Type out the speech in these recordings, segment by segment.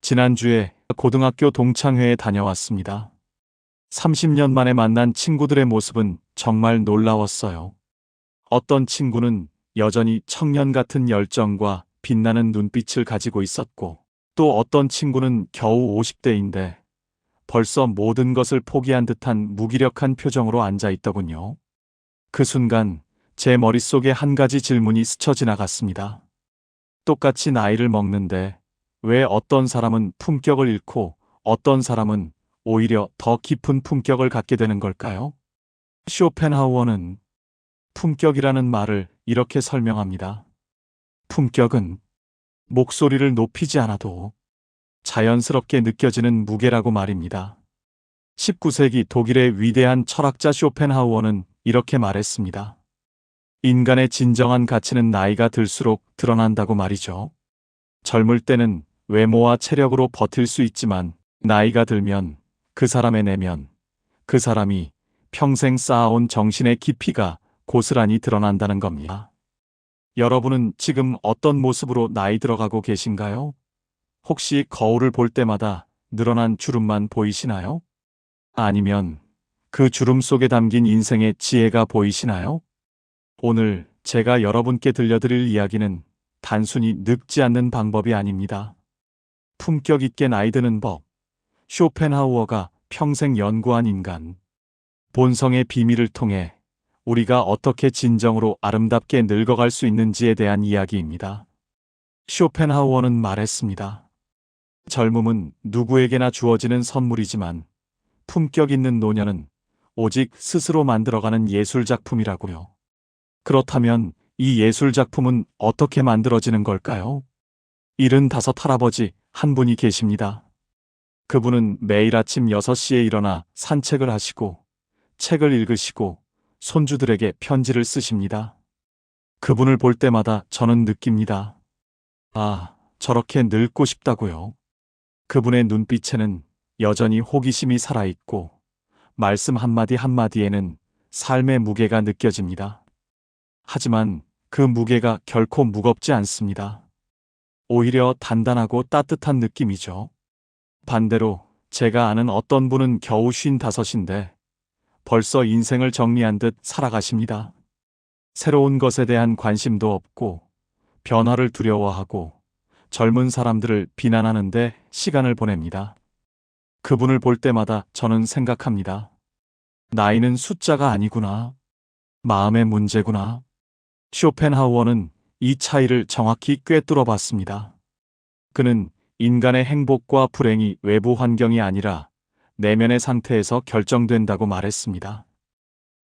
지난주에 고등학교 동창회에 다녀왔습니다. 30년 만에 만난 친구들의 모습은 정말 놀라웠어요. 어떤 친구는 여전히 청년 같은 열정과 빛나는 눈빛을 가지고 있었고, 또 어떤 친구는 겨우 50대인데 벌써 모든 것을 포기한 듯한 무기력한 표정으로 앉아 있더군요. 그 순간 제 머릿속에 한 가지 질문이 스쳐 지나갔습니다. 똑같이 나이를 먹는데 왜 어떤 사람은 품격을 잃고 어떤 사람은 오히려 더 깊은 품격을 갖게 되는 걸까요? 쇼펜하우어는 품격이라는 말을 이렇게 설명합니다. 품격은 목소리를 높이지 않아도 자연스럽게 느껴지는 무게라고 말입니다. 19세기 독일의 위대한 철학자 쇼펜하우어는 이렇게 말했습니다. 인간의 진정한 가치는 나이가 들수록 드러난다고 말이죠. 젊을 때는 외모와 체력으로 버틸 수 있지만 나이가 들면 그 사람의 내면, 그 사람이 평생 쌓아온 정신의 깊이가 고스란히 드러난다는 겁니다. 여러분은 지금 어떤 모습으로 나이 들어가고 계신가요? 혹시 거울을 볼 때마다 늘어난 주름만 보이시나요? 아니면 그 주름 속에 담긴 인생의 지혜가 보이시나요? 오늘 제가 여러분께 들려드릴 이야기는 단순히 늙지 않는 방법이 아닙니다. 품격 있게 나이 드는 법. 쇼펜하우어가 평생 연구한 인간. 본성의 비밀을 통해 우리가 어떻게 진정으로 아름답게 늙어갈 수 있는지에 대한 이야기입니다. 쇼펜하우어는 말했습니다. 젊음은 누구에게나 주어지는 선물이지만 품격 있는 노년은 오직 스스로 만들어가는 예술작품이라고요. 그렇다면 이 예술작품은 어떻게 만들어지는 걸까요? 75 할아버지 한 분이 계십니다. 그분은 매일 아침 6시에 일어나 산책을 하시고 책을 읽으시고 손주들에게 편지를 쓰십니다. 그분을 볼 때마다 저는 느낍니다. 아, 저렇게 늙고 싶다고요. 그분의 눈빛에는 여전히 호기심이 살아있고 말씀 한마디 한마디에는 삶의 무게가 느껴집니다. 하지만 그 무게가 결코 무겁지 않습니다. 오히려 단단하고 따뜻한 느낌이죠. 반대로 제가 아는 어떤 분은 겨우 55인데 벌써 인생을 정리한 듯 살아가십니다. 새로운 것에 대한 관심도 없고 변화를 두려워하고 젊은 사람들을 비난하는데 시간을 보냅니다. 그분을 볼 때마다 저는 생각합니다. 나이는 숫자가 아니구나. 마음의 문제구나. 쇼펜하우어는 이 차이를 정확히 꿰뚫어 봤습니다. 그는 인간의 행복과 불행이 외부 환경이 아니라 내면의 상태에서 결정된다고 말했습니다.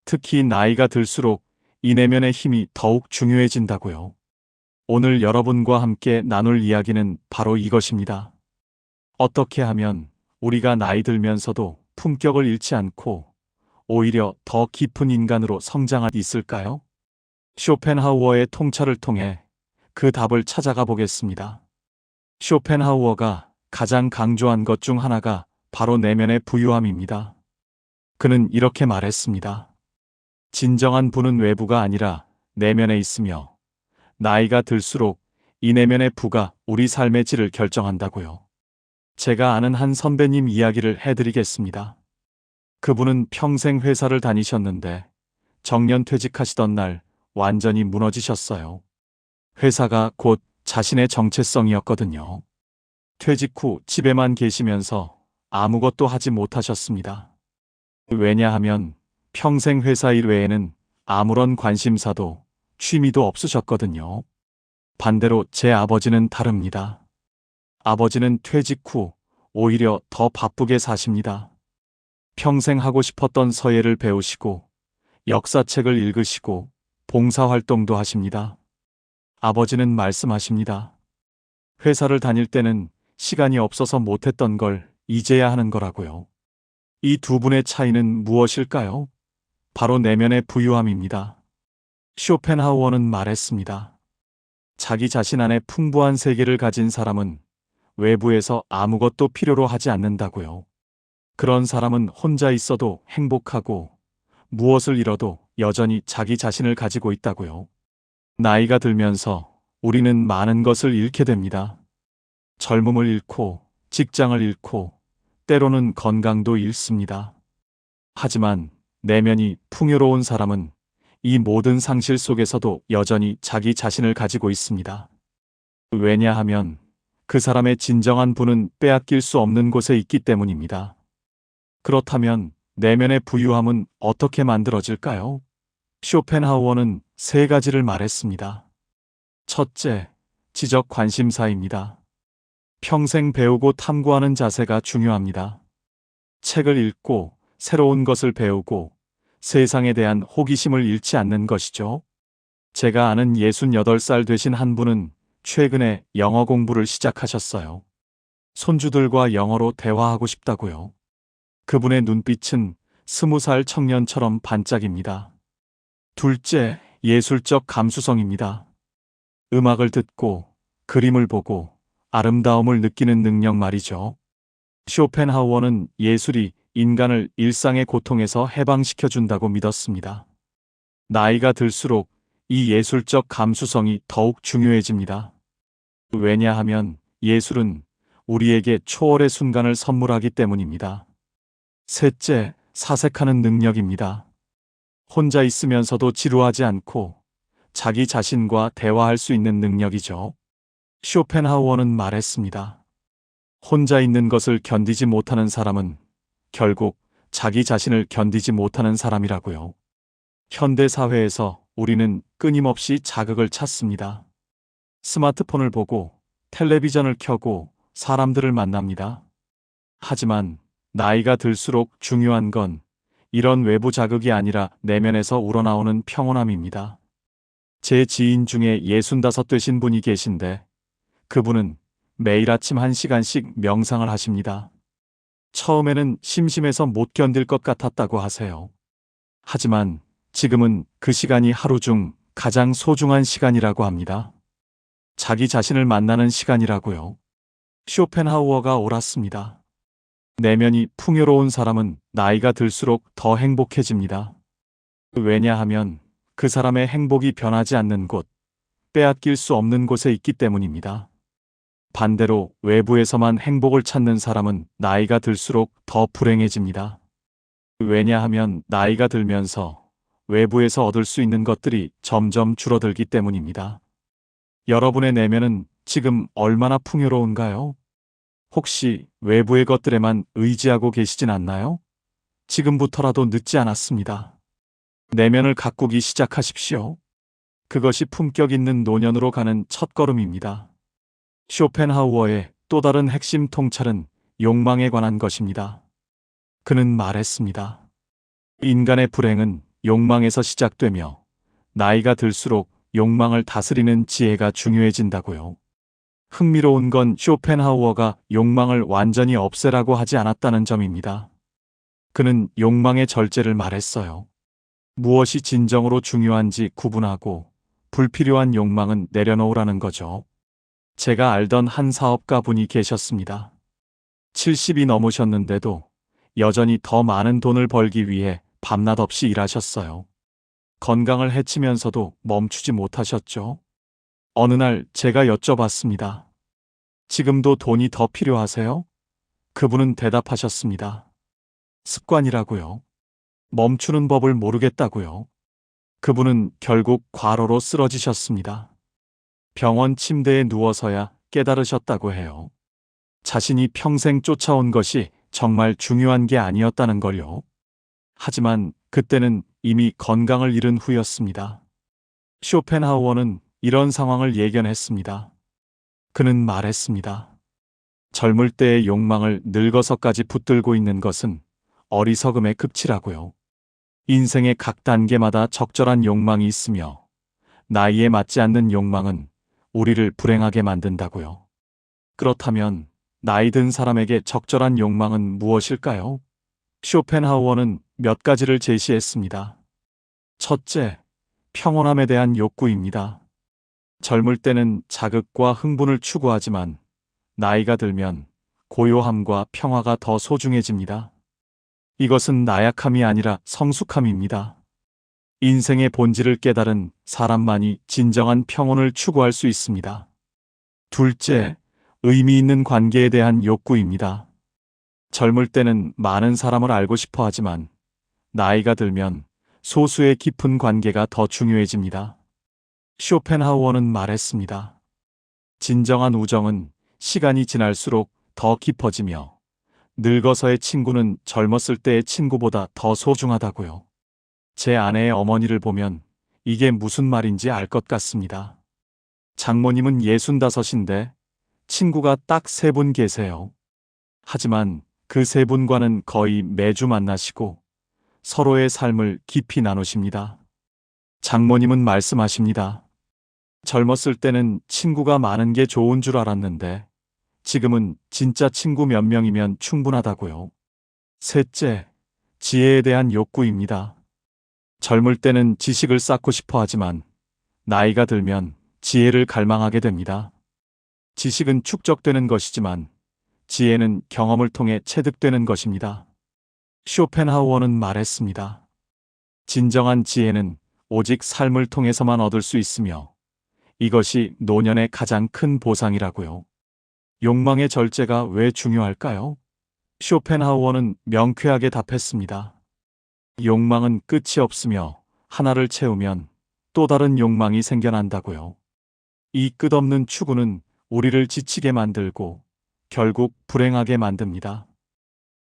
특히 나이가 들수록 이 내면의 힘이 더욱 중요해진다고요. 오늘 여러분과 함께 나눌 이야기는 바로 이것입니다. 어떻게 하면 우리가 나이 들면서도 품격을 잃지 않고 오히려 더 깊은 인간으로 성장할 수 있을까요? 쇼펜하우어의 통찰을 통해 그 답을 찾아가 보겠습니다. 쇼펜하우어가 가장 강조한 것 중 하나가 바로 내면의 부유함입니다. 그는 이렇게 말했습니다. 진정한 부는 외부가 아니라 내면에 있으며 나이가 들수록 이 내면의 부가 우리 삶의 질을 결정한다고요. 제가 아는 한 선배님 이야기를 해드리겠습니다. 그분은 평생 회사를 다니셨는데 정년 퇴직하시던 날 완전히 무너지셨어요. 회사가 곧 자신의 정체성이었거든요. 퇴직 후 집에만 계시면서 아무것도 하지 못하셨습니다. 왜냐하면 평생 회사 일 외에는 아무런 관심사도 취미도 없으셨거든요. 반대로 제 아버지는 다릅니다. 아버지는 퇴직 후 오히려 더 바쁘게 사십니다. 평생 하고 싶었던 서예를 배우시고 역사책을 읽으시고 봉사활동도 하십니다. 아버지는 말씀하십니다. 회사를 다닐 때는 시간이 없어서 못했던 걸 이제야 하는 거라고요. 이 두 분의 차이는 무엇일까요? 바로 내면의 부유함입니다. 쇼펜하우어는 말했습니다. 자기 자신 안에 풍부한 세계를 가진 사람은 외부에서 아무것도 필요로 하지 않는다고요. 그런 사람은 혼자 있어도 행복하고 무엇을 잃어도 여전히 자기 자신을 가지고 있다고요. 나이가 들면서 우리는 많은 것을 잃게 됩니다. 젊음을 잃고 직장을 잃고 때로는 건강도 잃습니다. 하지만 내면이 풍요로운 사람은 이 모든 상실 속에서도 여전히 자기 자신을 가지고 있습니다. 왜냐하면 그 사람의 진정한 부는 빼앗길 수 없는 곳에 있기 때문입니다. 그렇다면 내면의 부유함은 어떻게 만들어질까요? 쇼펜하우어는 세 가지를 말했습니다. 첫째, 지적 관심사입니다. 평생 배우고 탐구하는 자세가 중요합니다. 책을 읽고 새로운 것을 배우고 세상에 대한 호기심을 잃지 않는 것이죠. 제가 아는 68살 되신 한 분은 최근에 영어 공부를 시작하셨어요. 손주들과 영어로 대화하고 싶다고요. 그분의 눈빛은 20살 청년처럼 반짝입니다. 둘째, 예술적 감수성입니다. 음악을 듣고 그림을 보고 아름다움을 느끼는 능력 말이죠. 쇼펜하우어는 예술이 인간을 일상의 고통에서 해방시켜준다고 믿었습니다. 나이가 들수록 이 예술적 감수성이 더욱 중요해집니다. 왜냐하면 예술은 우리에게 초월의 순간을 선물하기 때문입니다. 셋째, 사색하는 능력입니다. 혼자 있으면서도 지루하지 않고 자기 자신과 대화할 수 있는 능력이죠. 쇼펜하우어는 말했습니다. 혼자 있는 것을 견디지 못하는 사람은 결국 자기 자신을 견디지 못하는 사람이라고요. 현대 사회에서 우리는 끊임없이 자극을 찾습니다. 스마트폰을 보고 텔레비전을 켜고 사람들을 만납니다. 하지만 나이가 들수록 중요한 건 이런 외부 자극이 아니라 내면에서 우러나오는 평온함입니다. 제 지인 중에 65 되신 분이 계신데 그분은 매일 아침 1시간씩 명상을 하십니다. 처음에는 심심해서 못 견딜 것 같았다고 하세요. 하지만 지금은 그 시간이 하루 중 가장 소중한 시간이라고 합니다. 자기 자신을 만나는 시간이라고요. 쇼펜하우어가 옳았습니다. 내면이 풍요로운 사람은 나이가 들수록 더 행복해집니다. 왜냐하면 그 사람의 행복이 변하지 않는 곳, 빼앗길 수 없는 곳에 있기 때문입니다. 반대로 외부에서만 행복을 찾는 사람은 나이가 들수록 더 불행해집니다. 왜냐하면 나이가 들면서 외부에서 얻을 수 있는 것들이 점점 줄어들기 때문입니다. 여러분의 내면은 지금 얼마나 풍요로운가요? 혹시 외부의 것들에만 의지하고 계시진 않나요? 지금부터라도 늦지 않았습니다. 내면을 가꾸기 시작하십시오. 그것이 품격 있는 노년으로 가는 첫걸음입니다. 쇼펜하우어의 또 다른 핵심 통찰은 욕망에 관한 것입니다. 그는 말했습니다. 인간의 불행은 욕망에서 시작되며 나이가 들수록 욕망을 다스리는 지혜가 중요해진다고요. 흥미로운 건 쇼펜하우어가 욕망을 완전히 없애라고 하지 않았다는 점입니다. 그는 욕망의 절제를 말했어요. 무엇이 진정으로 중요한지 구분하고 불필요한 욕망은 내려놓으라는 거죠. 제가 알던 한 사업가 분이 계셨습니다. 70이 넘으셨는데도 여전히 더 많은 돈을 벌기 위해 밤낮 없이 일하셨어요. 건강을 해치면서도 멈추지 못하셨죠. 어느 날 제가 여쭤봤습니다. 지금도 돈이 더 필요하세요? 그분은 대답하셨습니다. 습관이라고요. 멈추는 법을 모르겠다고요. 그분은 결국 과로로 쓰러지셨습니다. 병원 침대에 누워서야 깨달으셨다고 해요. 자신이 평생 쫓아온 것이 정말 중요한 게 아니었다는 걸요. 하지만 그때는 이미 건강을 잃은 후였습니다. 쇼펜하우어는 이런 상황을 예견했습니다. 그는 말했습니다. 젊을 때의 욕망을 늙어서까지 붙들고 있는 것은 어리석음의 극치라고요. 인생의 각 단계마다 적절한 욕망이 있으며 나이에 맞지 않는 욕망은 우리를 불행하게 만든다고요. 그렇다면 나이 든 사람에게 적절한 욕망은 무엇일까요? 쇼펜하우어는 몇 가지를 제시했습니다. 첫째, 평온함에 대한 욕구입니다. 젊을 때는 자극과 흥분을 추구하지만 나이가 들면 고요함과 평화가 더 소중해집니다. 이것은 나약함이 아니라 성숙함입니다. 인생의 본질을 깨달은 사람만이 진정한 평온을 추구할 수 있습니다. 둘째, 의미 있는 관계에 대한 욕구입니다. 젊을 때는 많은 사람을 알고 싶어 하지만 나이가 들면 소수의 깊은 관계가 더 중요해집니다. 쇼펜하우어는 말했습니다. 진정한 우정은 시간이 지날수록 더 깊어지며 늙어서의 친구는 젊었을 때의 친구보다 더 소중하다고요. 제 아내의 어머니를 보면 이게 무슨 말인지 알 것 같습니다. 장모님은 65인데 친구가 딱 3분 계세요. 하지만 그 3분과는 거의 매주 만나시고 서로의 삶을 깊이 나누십니다. 장모님은 말씀하십니다. 젊었을 때는 친구가 많은 게 좋은 줄 알았는데 지금은 진짜 친구 몇 명이면 충분하다고요. 셋째, 지혜에 대한 욕구입니다. 젊을 때는 지식을 쌓고 싶어 하지만 나이가 들면 지혜를 갈망하게 됩니다. 지식은 축적되는 것이지만 지혜는 경험을 통해 체득되는 것입니다. 쇼펜하우어는 말했습니다. 진정한 지혜는 오직 삶을 통해서만 얻을 수 있으며 이것이 노년의 가장 큰 보상이라고요. 욕망의 절제가 왜 중요할까요? 쇼펜하우어는 명쾌하게 답했습니다. 욕망은 끝이 없으며 하나를 채우면 또 다른 욕망이 생겨난다고요. 이 끝없는 추구는 우리를 지치게 만들고 결국 불행하게 만듭니다.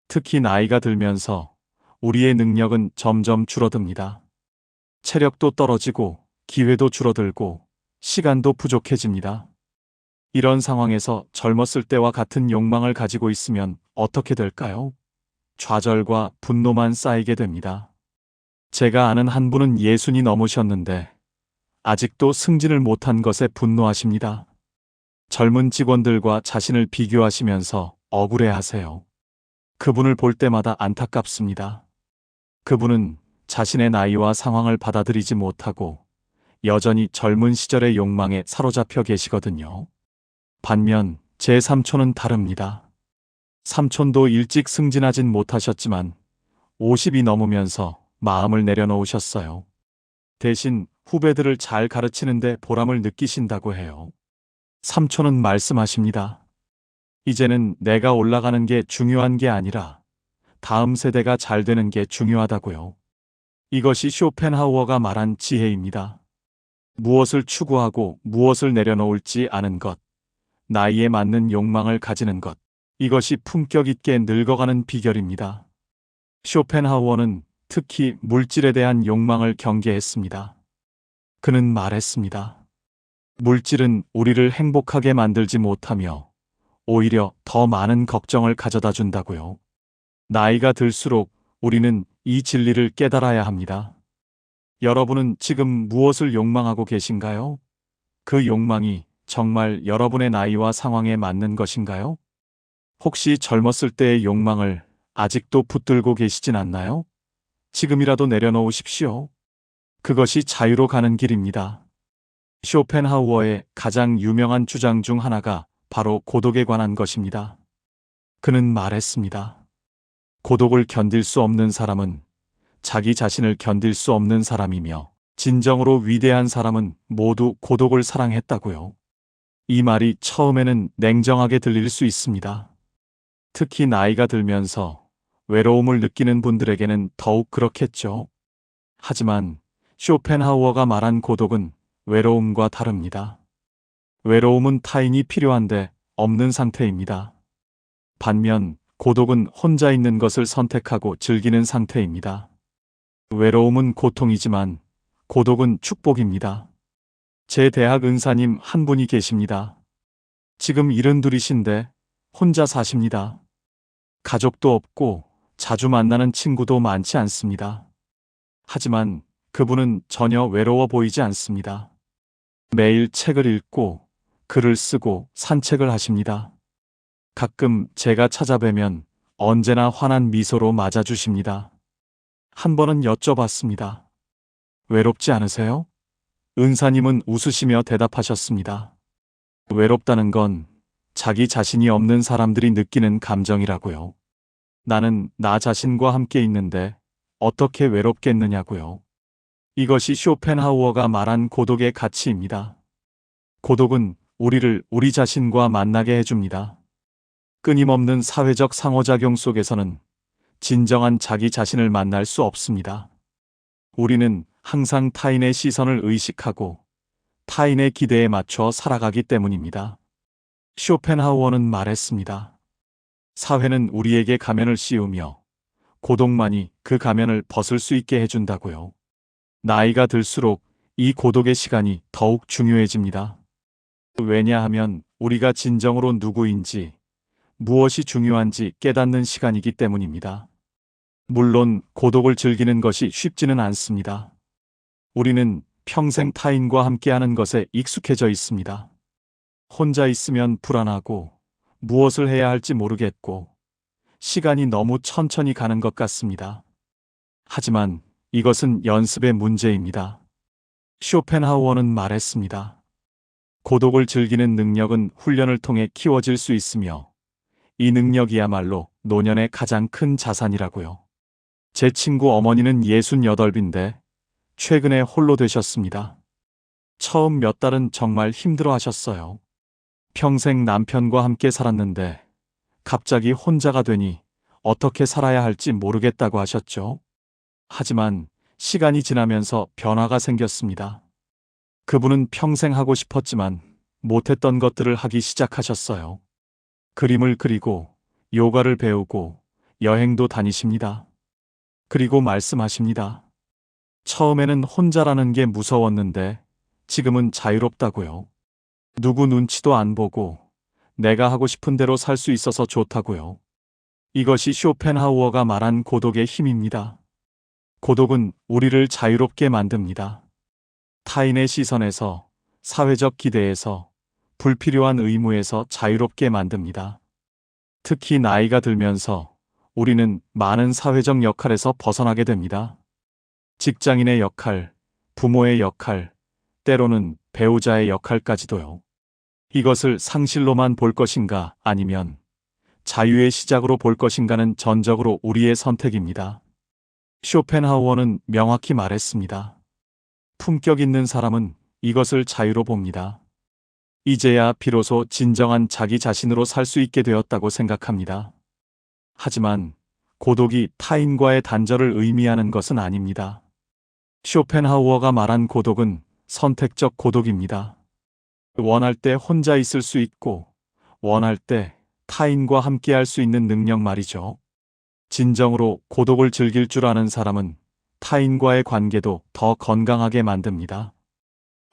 특히 나이가 들면서 우리의 능력은 점점 줄어듭니다. 체력도 떨어지고 기회도 줄어들고 시간도 부족해집니다. 이런 상황에서 젊었을 때와 같은 욕망을 가지고 있으면 어떻게 될까요? 좌절과 분노만 쌓이게 됩니다. 제가 아는 한 분은 60이 넘으셨는데 아직도 승진을 못한 것에 분노하십니다. 젊은 직원들과 자신을 비교하시면서 억울해하세요. 그분을 볼 때마다 안타깝습니다. 그분은 자신의 나이와 상황을 받아들이지 못하고 여전히 젊은 시절의 욕망에 사로잡혀 계시거든요. 반면 제 삼촌은 다릅니다. 삼촌도 일찍 승진하진 못하셨지만 50이 넘으면서 마음을 내려놓으셨어요. 대신 후배들을 잘 가르치는데 보람을 느끼신다고 해요. 삼촌은 말씀하십니다. 이제는 내가 올라가는 게 중요한 게 아니라 다음 세대가 잘 되는 게 중요하다고요. 이것이 쇼펜하우어가 말한 지혜입니다. 무엇을 추구하고 무엇을 내려놓을지 아는 것, 나이에 맞는 욕망을 가지는 것, 이것이 품격 있게 늙어가는 비결입니다. 쇼펜하우어는 특히 물질에 대한 욕망을 경계했습니다. 그는 말했습니다. 물질은 우리를 행복하게 만들지 못하며 오히려 더 많은 걱정을 가져다 준다고요. 나이가 들수록 우리는 이 진리를 깨달아야 합니다. 여러분은 지금 무엇을 욕망하고 계신가요? 그 욕망이 정말 여러분의 나이와 상황에 맞는 것인가요? 혹시 젊었을 때의 욕망을 아직도 붙들고 계시진 않나요? 지금이라도 내려놓으십시오. 그것이 자유로 가는 길입니다. 쇼펜하우어의 가장 유명한 주장 중 하나가 바로 고독에 관한 것입니다. 그는 말했습니다. 고독을 견딜 수 없는 사람은 자기 자신을 견딜 수 없는 사람이며 진정으로 위대한 사람은 모두 고독을 사랑했다고요. 이 말이 처음에는 냉정하게 들릴 수 있습니다. 특히 나이가 들면서 외로움을 느끼는 분들에게는 더욱 그렇겠죠. 하지만 쇼펜하우어가 말한 고독은 외로움과 다릅니다. 외로움은 타인이 필요한데 없는 상태입니다. 반면 고독은 혼자 있는 것을 선택하고 즐기는 상태입니다. 외로움은 고통이지만 고독은 축복입니다. 제 대학 은사님 한 분이 계십니다. 지금 72이신데 혼자 사십니다. 가족도 없고 자주 만나는 친구도 많지 않습니다. 하지만 그분은 전혀 외로워 보이지 않습니다. 매일 책을 읽고 글을 쓰고 산책을 하십니다. 가끔 제가 찾아뵈면 언제나 환한 미소로 맞아주십니다. 한 번은 여쭤봤습니다. 외롭지 않으세요? 은사님은 웃으시며 대답하셨습니다. 외롭다는 건 자기 자신이 없는 사람들이 느끼는 감정이라고요. 나는 나 자신과 함께 있는데 어떻게 외롭겠느냐고요. 이것이 쇼펜하우어가 말한 고독의 가치입니다. 고독은 우리를 우리 자신과 만나게 해줍니다. 끊임없는 사회적 상호작용 속에서는 진정한 자기 자신을 만날 수 없습니다. 우리는 항상 타인의 시선을 의식하고 타인의 기대에 맞춰 살아가기 때문입니다. 쇼펜하우어는 말했습니다. 사회는 우리에게 가면을 씌우며 고독만이 그 가면을 벗을 수 있게 해준다고요. 나이가 들수록 이 고독의 시간이 더욱 중요해집니다. 왜냐하면 우리가 진정으로 누구인지, 무엇이 중요한지 깨닫는 시간이기 때문입니다. 물론 고독을 즐기는 것이 쉽지는 않습니다. 우리는 평생 타인과 함께하는 것에 익숙해져 있습니다. 혼자 있으면 불안하고 무엇을 해야 할지 모르겠고 시간이 너무 천천히 가는 것 같습니다. 하지만 이것은 연습의 문제입니다. 쇼펜하우어는 말했습니다. 고독을 즐기는 능력은 훈련을 통해 키워질 수 있으며 이 능력이야말로 노년의 가장 큰 자산이라고요. 제 친구 어머니는 68인데 최근에 홀로 되셨습니다. 처음 몇 달은 정말 힘들어 하셨어요. 평생 남편과 함께 살았는데 갑자기 혼자가 되니 어떻게 살아야 할지 모르겠다고 하셨죠. 하지만 시간이 지나면서 변화가 생겼습니다. 그분은 평생 하고 싶었지만 못했던 것들을 하기 시작하셨어요. 그림을 그리고 요가를 배우고 여행도 다니십니다. 그리고 말씀하십니다. 처음에는 혼자라는 게 무서웠는데 지금은 자유롭다고요. 누구 눈치도 안 보고 내가 하고 싶은 대로 살 수 있어서 좋다고요. 이것이 쇼펜하우어가 말한 고독의 힘입니다. 고독은 우리를 자유롭게 만듭니다. 타인의 시선에서, 사회적 기대에서, 불필요한 의무에서 자유롭게 만듭니다. 특히 나이가 들면서 우리는 많은 사회적 역할에서 벗어나게 됩니다. 직장인의 역할, 부모의 역할, 때로는 배우자의 역할까지도요. 이것을 상실로만 볼 것인가 아니면 자유의 시작으로 볼 것인가는 전적으로 우리의 선택입니다. 쇼펜하우어는 명확히 말했습니다. 품격 있는 사람은 이것을 자유로 봅니다. 이제야 비로소 진정한 자기 자신으로 살 수 있게 되었다고 생각합니다. 하지만 고독이 타인과의 단절을 의미하는 것은 아닙니다. 쇼펜하우어가 말한 고독은 선택적 고독입니다. 원할 때 혼자 있을 수 있고 원할 때 타인과 함께할 수 있는 능력 말이죠. 진정으로 고독을 즐길 줄 아는 사람은 타인과의 관계도 더 건강하게 만듭니다.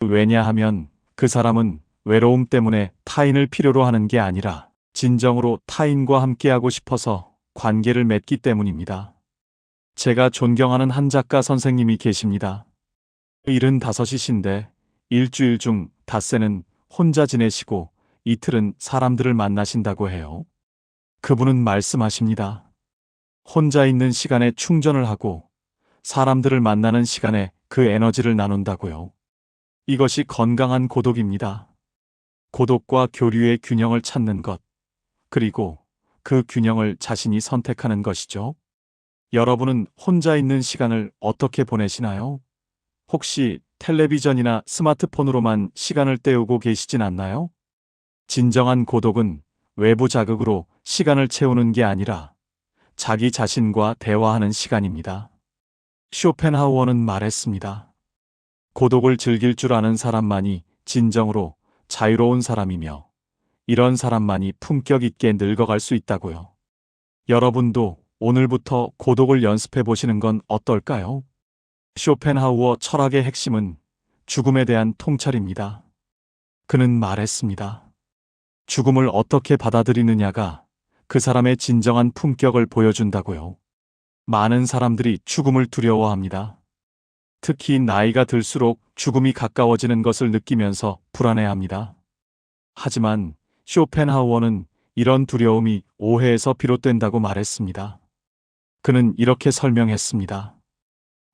왜냐하면 그 사람은 외로움 때문에 타인을 필요로 하는 게 아니라 진정으로 타인과 함께하고 싶어서 관계를 맺기 때문입니다. 제가 존경하는 한 작가 선생님이 계십니다. 75이신데 일주일 중 닷새는 혼자 지내시고 이틀은 사람들을 만나신다고 해요. 그분은 말씀하십니다. 혼자 있는 시간에 충전을 하고 사람들을 만나는 시간에 그 에너지를 나눈다고요. 이것이 건강한 고독입니다. 고독과 교류의 균형을 찾는 것, 그리고 그 균형을 자신이 선택하는 것이죠. 여러분은 혼자 있는 시간을 어떻게 보내시나요? 혹시 텔레비전이나 스마트폰으로만 시간을 때우고 계시진 않나요? 진정한 고독은 외부 자극으로 시간을 채우는 게 아니라 자기 자신과 대화하는 시간입니다. 쇼펜하우어는 말했습니다. 고독을 즐길 줄 아는 사람만이 진정으로 자유로운 사람이며 이런 사람만이 품격 있게 늙어갈 수 있다고요. 여러분도 오늘부터 고독을 연습해 보시는 건 어떨까요? 쇼펜하우어 철학의 핵심은 죽음에 대한 통찰입니다. 그는 말했습니다. 죽음을 어떻게 받아들이느냐가 그 사람의 진정한 품격을 보여준다고요. 많은 사람들이 죽음을 두려워합니다. 특히 나이가 들수록 죽음이 가까워지는 것을 느끼면서 불안해합니다. 하지만 쇼펜하우어는 이런 두려움이 오해에서 비롯된다고 말했습니다. 그는 이렇게 설명했습니다.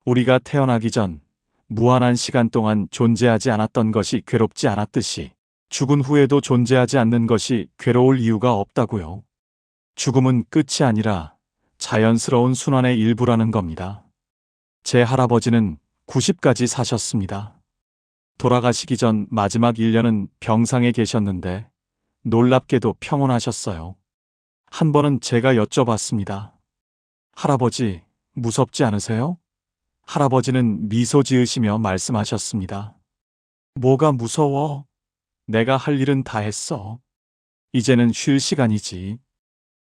우리가 태어나기 전 무한한 시간 동안 존재하지 않았던 것이 괴롭지 않았듯이 죽은 후에도 존재하지 않는 것이 괴로울 이유가 없다고요. 죽음은 끝이 아니라 자연스러운 순환의 일부라는 겁니다. 제 할아버지는 90까지 사셨습니다. 돌아가시기 전 마지막 1년은 병상에 계셨는데 놀랍게도 평온하셨어요. 한 번은 제가 여쭤봤습니다. 할아버지, 무섭지 않으세요? 할아버지는 미소 지으시며 말씀하셨습니다. 뭐가 무서워? 내가 할 일은 다 했어. 이제는 쉴 시간이지.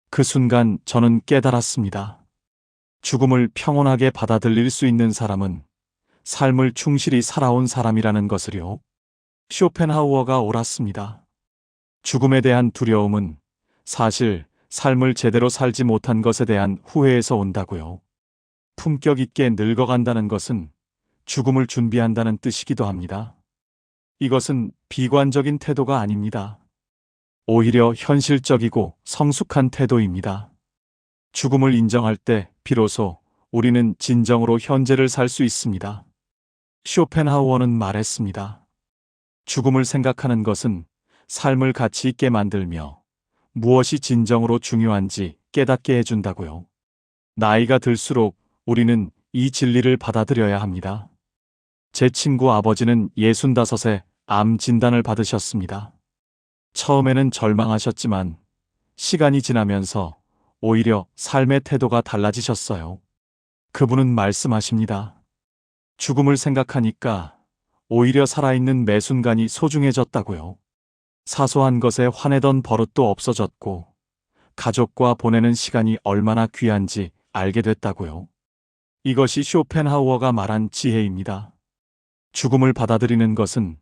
그 순간 저는 깨달았습니다. 죽음을 평온하게 받아들일 수 있는 사람은 삶을 충실히 살아온 사람이라는 것을요. 쇼펜하우어가 옳았습니다. 죽음에 대한 두려움은 사실 삶을 제대로 살지 못한 것에 대한 후회에서 온다고요. 품격 있게 늙어간다는 것은 죽음을 준비한다는 뜻이기도 합니다. 이것은 비관적인 태도가 아닙니다. 오히려 현실적이고 성숙한 태도입니다. 죽음을 인정할 때 비로소 우리는 진정으로 현재를 살 수 있습니다. 쇼펜하우어는 말했습니다. 죽음을 생각하는 것은 삶을 가치 있게 만들며 무엇이 진정으로 중요한지 깨닫게 해준다고요. 나이가 들수록 우리는 이 진리를 받아들여야 합니다. 제 친구 아버지는 65에 암 진단을 받으셨습니다. 처음에는 절망하셨지만 시간이 지나면서 오히려 삶의 태도가 달라지셨어요. 그분은 말씀하십니다. 죽음을 생각하니까 오히려 살아있는 매 순간이 소중해졌다고요. 사소한 것에 화내던 버릇도 없어졌고 가족과 보내는 시간이 얼마나 귀한지 알게 됐다고요. 이것이 쇼펜하우어가 말한 지혜입니다. 죽음을 받아들이는 것은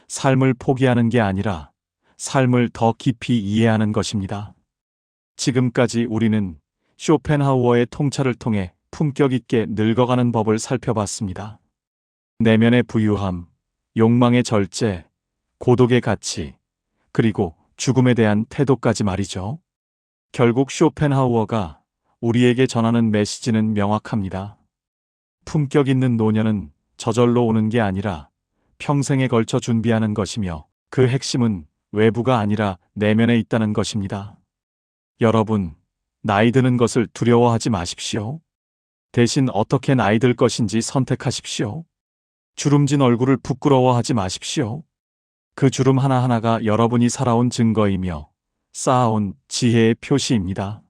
삶을 포기하는 게 아니라 삶을 더 깊이 이해하는 것입니다. 지금까지 우리는 쇼펜하우어의 통찰을 통해 품격 있게 늙어가는 법을 살펴봤습니다. 내면의 부유함, 욕망의 절제, 고독의 가치, 그리고 죽음에 대한 태도까지 말이죠. 결국 쇼펜하우어가 우리에게 전하는 메시지는 명확합니다. 품격 있는 노년은 저절로 오는 게 아니라 평생에 걸쳐 준비하는 것이며 그 핵심은 외부가 아니라 내면에 있다는 것입니다. 여러분, 나이 드는 것을 두려워하지 마십시오. 대신 어떻게 나이 들 것인지 선택하십시오. 주름진 얼굴을 부끄러워하지 마십시오. 그 주름 하나하나가 여러분이 살아온 증거이며 쌓아온 지혜의 표시입니다.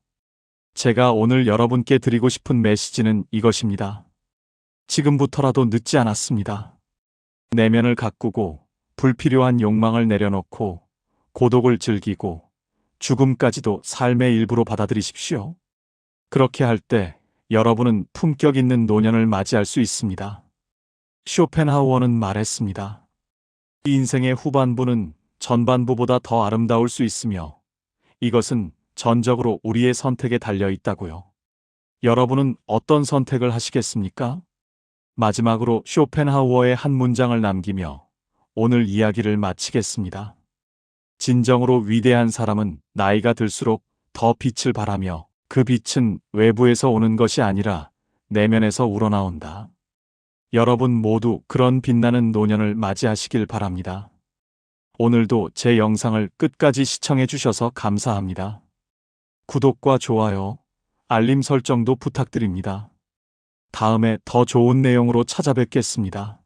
제가 오늘 여러분께 드리고 싶은 메시지는 이것입니다. 지금부터라도 늦지 않았습니다. 내면을 가꾸고 불필요한 욕망을 내려놓고 고독을 즐기고 죽음까지도 삶의 일부로 받아들이십시오. 그렇게 할 때 여러분은 품격 있는 노년을 맞이할 수 있습니다. 쇼펜하우어는 말했습니다. 인생의 후반부는 전반부보다 더 아름다울 수 있으며 이것은 전적으로 우리의 선택에 달려 있다고요. 여러분은 어떤 선택을 하시겠습니까? 마지막으로 쇼펜하우어의 한 문장을 남기며 오늘 이야기를 마치겠습니다. 진정으로 위대한 사람은 나이가 들수록 더 빛을 발하며 그 빛은 외부에서 오는 것이 아니라 내면에서 우러나온다. 여러분 모두 그런 빛나는 노년을 맞이하시길 바랍니다. 오늘도 제 영상을 끝까지 시청해 주셔서 감사합니다. 구독과 좋아요, 알림 설정도 부탁드립니다. 다음에 더 좋은 내용으로 찾아뵙겠습니다.